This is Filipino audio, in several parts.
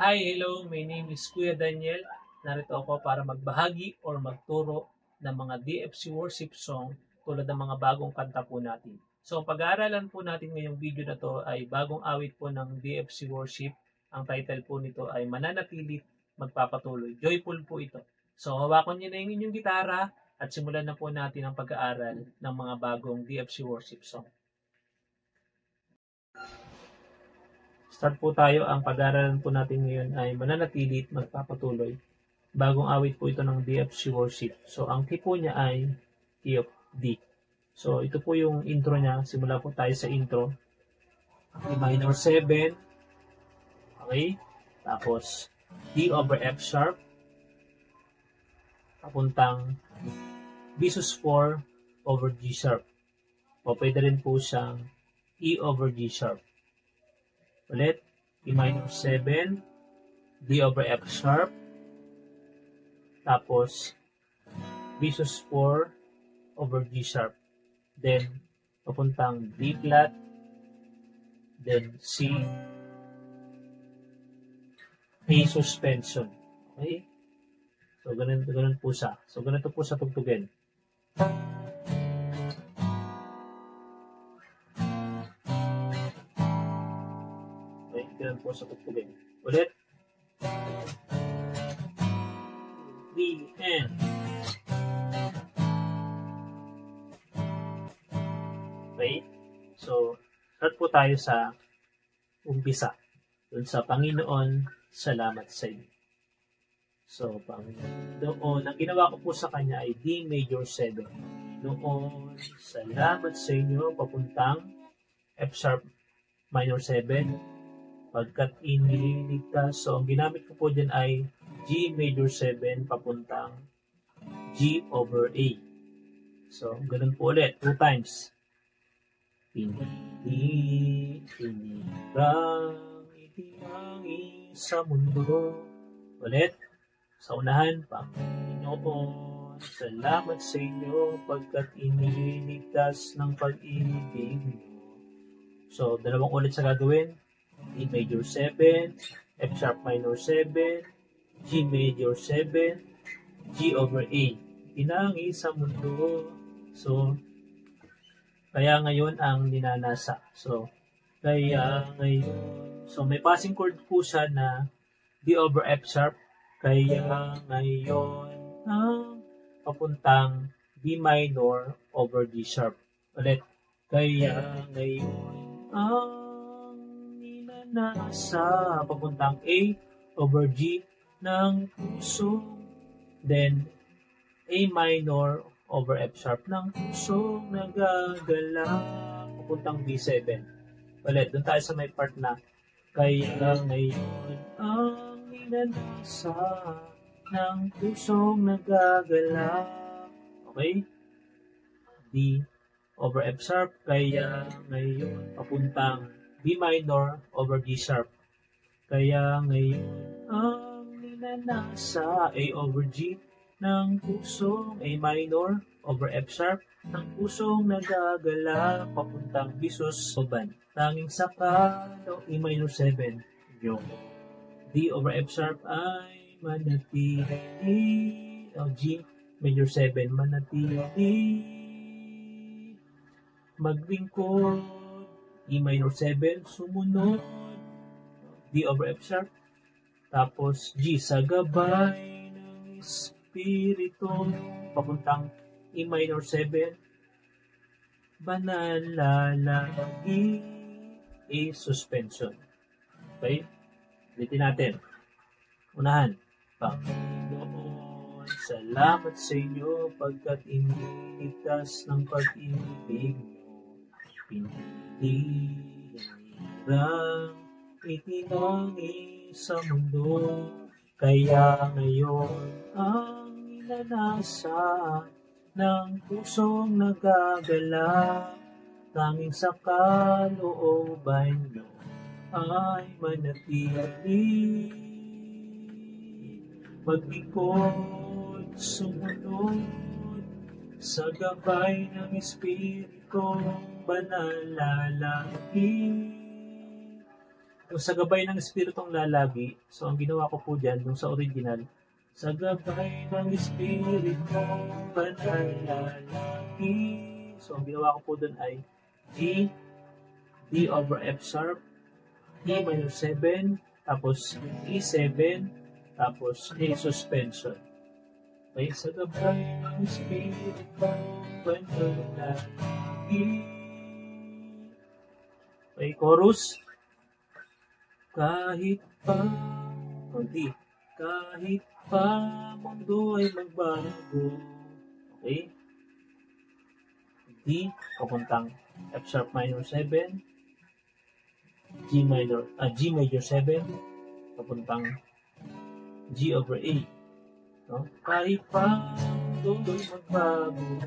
Hi, hello. My name is Kuya Daniel. Narito ako para magbahagi or magturo ng mga DFC worship song tulad ng mga bagong kanta po natin. So, ang pag-aaralan po natin ngayong video na to ay bagong awit po ng DFC worship. Ang title po nito ay Mananatilit Magpapatuloy. Joyful po ito. So, hawakan niyo na yung inyong gitara at simulan na po natin ang pag-aaral ng mga bagong DFC worship song. Start po tayo. Ang pag-aaralan po natin ngayon ay Mananatilit Magpapatuloy. Bagong awit po ito ng DFC Worship. So, ang key po niya ay key of D. So, ito po yung intro niya. Simula po tayo sa intro. E minor 7. Okay? Tapos, D over F sharp. Papuntang B sus 4 over G sharp. O pwede rin po siyang E over G sharp. Ulit, E minor 7, D over F sharp, tapos B sus 4 over G sharp. Then, papuntang D flat, then C, A suspension. Okay? So, ganun po siya. So, ganito po sa tugtugin. Ganun po sa tugtugin. Ulit. 3 and okay. So, start po tayo sa umpisa. Dun sa Panginoon, salamat sa iyo. So, Panginoon, ang ginawa ko po sa kanya ay D major 7. Noon, salamat sa inyo, papuntang F sharp minor 7. Pagkat iniligtas, so ang ginamit ko po dyan ay G major 7 papuntang G over A. So, ganun po ulit, 2 times. Pinili, pinigang, itinangi sa mundo. Ulit, sa unahan, Panginoon, salamat sa inyo pagkat iniligtas ng pag-ibig mo. So, dalawang ulit sa gagawin. E major 7, F sharp minor 7, G major 7, G over A. Tinangi sa mundo. So, kaya ngayon ang ninanasa. So, kaya ngayon. So, may passing chord po siya na D over F sharp. Kaya ngayon ang papuntang B minor over G sharp. Ulit. Kaya ngayon ang nasa papuntang A over G ng puso. Then, A minor over F sharp ng puso nagagala papuntang B7. Ulit, doon tayo sa may part na kaya ngayon ang ninanasa ng pusong nagagala. Okay? D over F sharp, kaya ngayon papuntang B minor over G sharp. Kaya ngayon ang ninanasa A over G ng pusong A minor over F sharp ng pusong nagagala papuntang B sus 7. Tanging sakalo E minor 7 yung D over F sharp ay manatili G major 7 manatili maglingkod E minor 7, sumunod, D over F sharp, tapos G sa gabay ng Espiritu, papuntang E minor 7, banalalagi, A suspension. Okay? Ulitin natin. Unahan, Panginoon, salamat sa inyo pagkat iniligtas ng pag-ibig mo. Pinirang itinangi sa mundo, kaya ngayon ang inanasa ng pusong nagagala, tanging sa kalooban nyo ay manatili, maglingkod, sumunod sa gabay ng Espiritu, banalalaki. Yung sa gabay ng Espiritong lalagi, so ang ginawa ko po dyan, yung sa original, sa gabay ng Espiritong banal lalagi. So ang ginawa ko po dun ay G, D over F sharp, E minor 7, tapos E7, tapos A suspension. Okay, sa gabay ng Espiritong banal lalagi. Okay, chorus. Kahit pa, D, kahit pa mundo ay magbago. Okay? D, papuntang F sharp minor 7, G major 7, papuntang G over A. No? Kahit pa mundo ay magbago,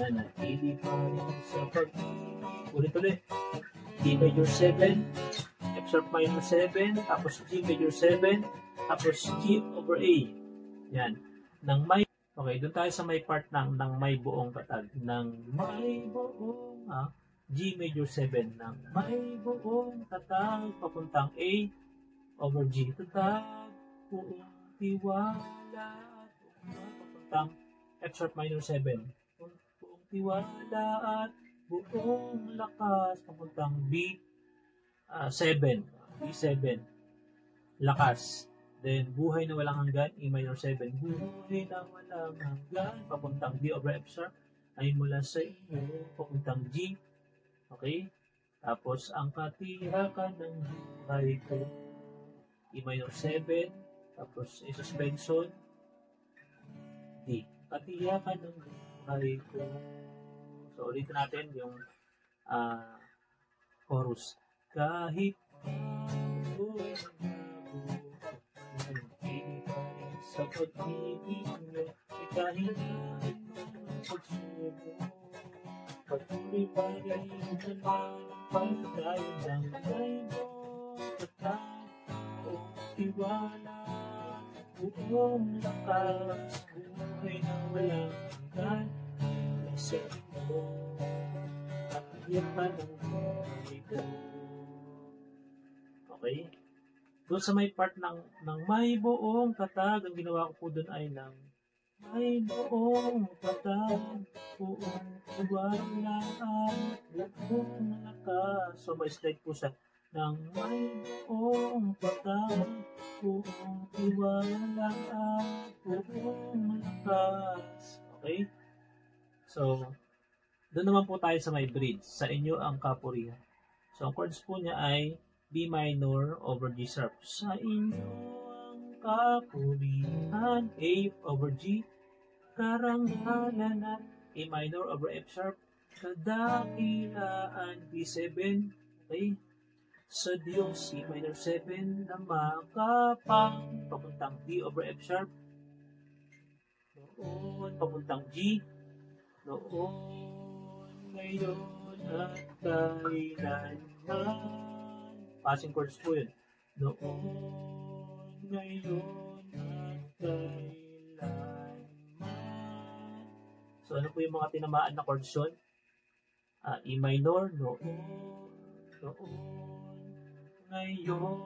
nanatili pa rin sa pag-ibig. Ulit-ulit. D major 7, F sharp minor 7, tapos G major 7, tapos G over A. Yan. Nang may, okay, doon tayo sa may part ng may buong katag. Nang may buong, G major 7, nang may buong katag, papuntang A over G. Tatag, buong tiwala, papuntang F sharp minor 7. Buong tiwala at buong lakas, papuntang B7, B7, lakas. Then, buhay na walang hanggan, E minor 7, buhay na walang hanggan, papuntang D over F sharp, ay mula sa inyo, papuntang G. Okay? Tapos, ang katiyakan ng buhay ko, E minor 7, tapos A suspension, D. Katiyakan ng buhay ko. So, ulitin natin yung chorus. Kahit ako'y magbago, sa pag-ibig mo, ay kahit anong pagsubok, patuloy pa rin naman ang pagkain ng mayroong katag o tiwala, buong lakas, buhay na walang hanggan, nasa ito, katiyakan ng buhay ko. Okay? Doon sa may part ng may buong katag, ang ginawa ko po doon ay ng may buong katag, buong tiwala at buong lakas. So may slide po siya ng may buong katag, buong tiwala at buong lakas. Okay? So, doon naman po tayo sa may bridge. Sa inyo ang kapurihan. So, ang chords po niya ay B minor over G sharp. Sa inyo ang kapurihan, A over G, karangalan at A minor over F sharp, kadakilaan, B7, okay? Sa Diyos, C minor 7, na makapang, papuntang D over F sharp, noon, papuntang G, noon, ngayon, at kailanman. Passing chords po yun. Noon, ngayon, at kailanman. So, ano po yung mga tinamaan na chords yun? E minor, noon, ngayon,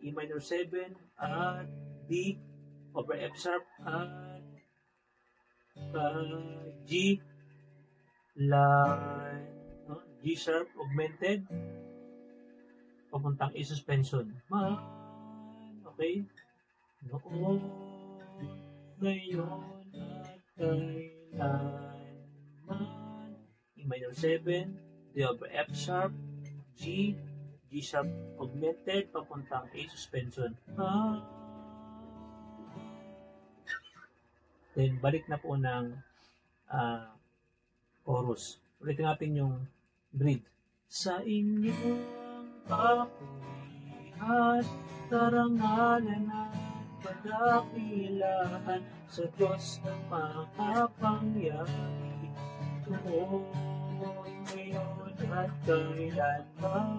E minor 7, at D over F sharp, at G, line, G sharp augmented, papuntang A suspension. Man, okay? Noon, ngayon, at kailanman. E minor 7, D over F sharp, G, G sharp augmented, papuntang A suspension. Then, balik na po ng chorus. Ulitin natin yung bridge. Sa inyong kapurihan, karangalan at kadakilaan, sa Diyos na makapangyari, noon, ngayon at kailanman.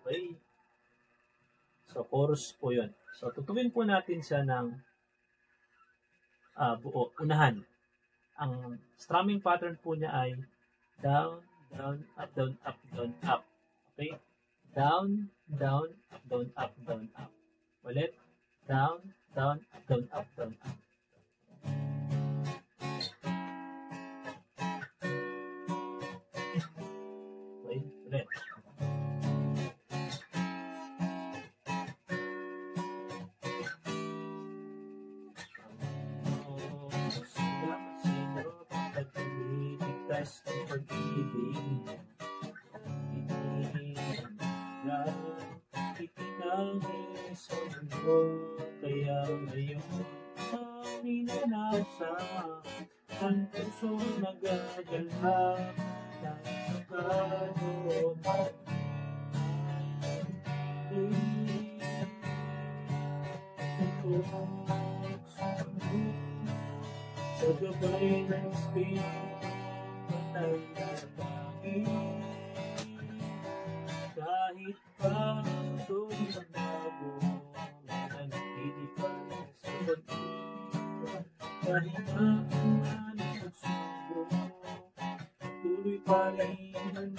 Okay. So, chorus po yun. So, tutugin po natin siya ng buo. Unahan. Ang strumming pattern po niya ay down, down, up, down, up, down, up. Okay? Down, down, down, up, down, up. Ulit. Down, down, down, up, down, up. Okay? Ulit. Salamat sa inyo at tumitigtas ng pag-ibig niyo. Itinangin sa mundo, kaya ngayon kami na nasa ang pusong nagagalak ng kanon. Sa gabay ng espiritu, patay na bangin. Kahit pa doon sa bago, nanatili pa sa pag-ibig. Kahit pa ang nagsubok, tuloy pa rin ang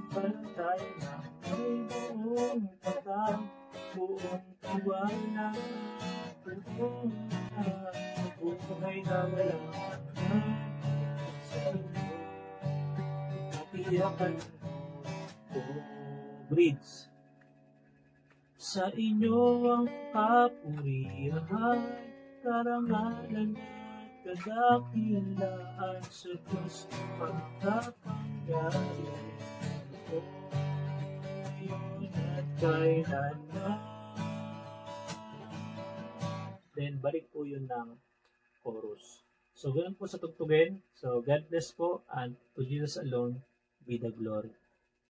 pananampalataya na may buong patang, buong tiwala, buong buhay na walang hanggan sa inyo. Natiyakan ko, bridge. Sa inyo ang kapurihan, karangalan at kadakilaan sa Diyos pagkapangyarihan ko. Ngayon at kailanman. Then, balik po yun ng chorus. So, ganun po sa tugtugin. So, God bless po, and to Jesus alone be the glory.